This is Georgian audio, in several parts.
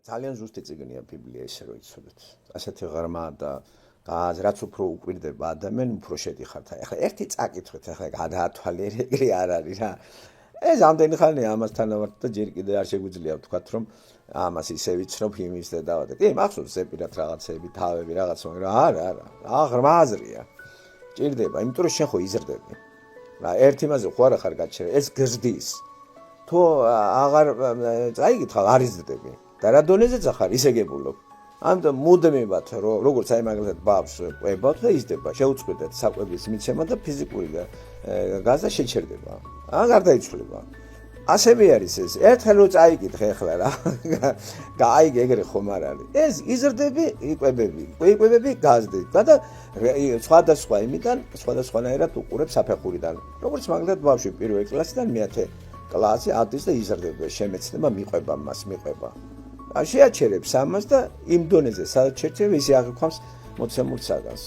ძალიან ზუსტი წიგნია ბიბლია ისე რომ იცოდეთ. ასეთი ღრმა და რაც უფრო უკვირდება ადამიან, უფრო შედიხართ. ახლა ერთი წაკითხეთ, ახლა გადაათვალიერე ეგრე არ არის რა. ეს ამდენი ხანია ამასთან ვართ და ჯერ კიდე არ შეგვიძლია ვთქვათ რომ ამას ისე ვიცნობ იმის და დავადე. კი, მახსოვს ზეპირად რაღაცები, თავები რაღაც, მაგრამ არა, ღრმა აზრია. ჭირდება, იმიტომ რომ შენ ხო იზრდები. რა ერთ იმაზე ხო არ ხარ გაჩერე, ეს გზდის. თუ აღარ წაიგითხავ, არ იზრდები. და რა დონეზეც ახარ ისეგებულობ. ამიტომ მუდმივად როგორც აი მაგალითად ბავშვს ყვებავთ და იზრდება, შეუწყვეტად საკვების მიცემა და ფიზიკური გაზა შეჩერდება. გარდაიცვლება. ასევე არის ეს, ერთხელ რო წაიკითხე ახლა რა. გაიგე ეგრე ხომ არ არის. ეს იზრდები, იკვებები გაზდით და სხვადასხვა იმიდან, სხვადასხვანაირად უყურებ საფეხურიდან. როგორც მაგალითად ბავშვი პირველი კლასიდან მეათე კლასი ადის და იზრდება, შემეცნება, მიყვება მას, მიყვება. შეაჩერებს ამას და იმ დონეზე სადაც შეჩერება ისე აღიქვამს მოცემულ საგანს.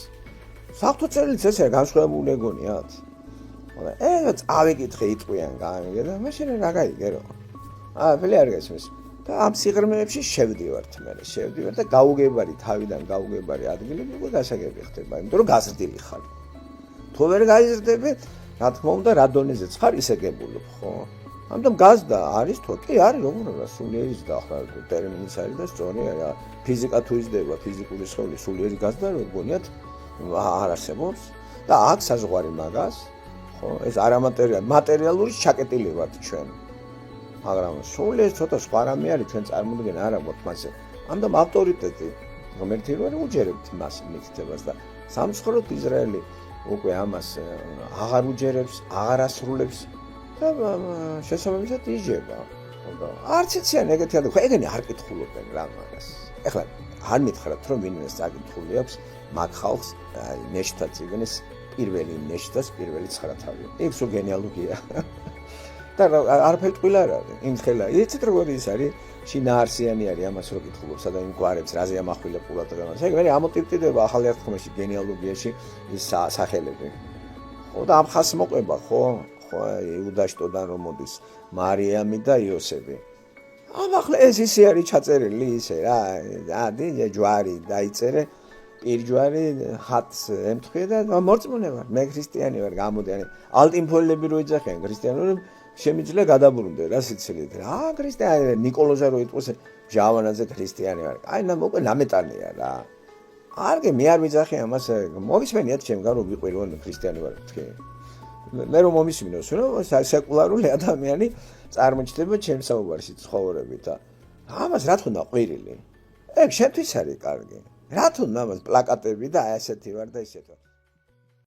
საღვთო წერილიც ესე განსხვავებული ეგონიათ. ეს ავიკითხე იტყვიან გამიგე და მაშინ რა გაიგე რომ ფლე არ გასმის და ამ სიღრმეებში შევდივართ და გაუგებარი თავიდან გაუგებარი ადგილები უკვე გასაგები ხდება იმიტომ რომ გაზრდილი ხარ თუ ვერ გაიზრდები რა თქმა უნდა რა დონეზეც ხარ ისეგებულობ ხო ამიტომ გაზდა არის თუ კი არის როგორ სულიერი და ახლა ტერმინიც არის და სწორია რა ფიზიკა თუ იზრდება ფიზიკური სხეული სულიერი გაზდა რო გონიათ არ არსებობს და აქ საზღვარი მაგას ხო ეს არამატერიალური ჩაკეტილი ვართ ჩვენ მაგრამ სულ ეს ცოტა სხვა რამე არის ჩვენ წარმოდგენა არ აქვს მასე ამიტომ ავტორიტეტი რომელიც რომ უჯერებთ მას მითითებას და სამწუხაროდ ისრაელი უკვე ამას აღარ უჯერებს აღარ ასრულებს და შესაბამისად იჯება და არც იციან ეგეთი ადამიანი ხო ეგენი არ კითხულობენ რა მაგას ეხლა არ მითხრათ რომ ვინმეს წაკითხული აქვს მაგ ხალხს ნეშთა წიგნის პირველი ნეშტას პირველი ცხრათავი. ეს სულ გენიალურია. და არაფერი ტყუილი არ არის. იმ ხელა. იცით როგორ ის არის? შინაარსიანი არის ამას რო კითხულობს და იმ გვარებს რაზე ამახვილებ ყურად და ამას. ეგ მე ამოტივტიდება ახალ ერთხმაში გენიალოგიაში ის სახელები. ხო და ამ ხას მოყვება ხო? ხო იუდაშტოდან რომ მოდის მარიამი და იოსები. ახლა ეს ისე არის ჩაწერილი ისე რა. ადი ჯვარი დაიწერე პირჯვარი ხატს ემთხვია და მორწმუნე ვარ, მე ქრისტიანი ვარ, გამოდიანი. ალტინფოლები რო იძახიან ქრისტიანული, შემიძლია გადაბრუნდე რა სიცილით. რა ქრისტიანი, ნიკოლოზა რო იტყვის, ჟავანაძე ქრისტიანი ვარ. აი უკვე ნამეტანია რა. არგე მე არ ვიძახე ამას, მოვისმენიათ ჩემგან რომ ვიყვირო ქრისტიანი ვარ თქვი. მე რომ მომისმინოს, რომ სეკულარული ადამიანი წარმოჩნდება ჩემს საუბარში ცხოვრებით და ამას რა თქმა უნდა ყვირილი. ეგ შენთვის არის კარგი. რა თქმა უნდა პლაკატები და აი ასეთი ვარ და ისეთ ვარ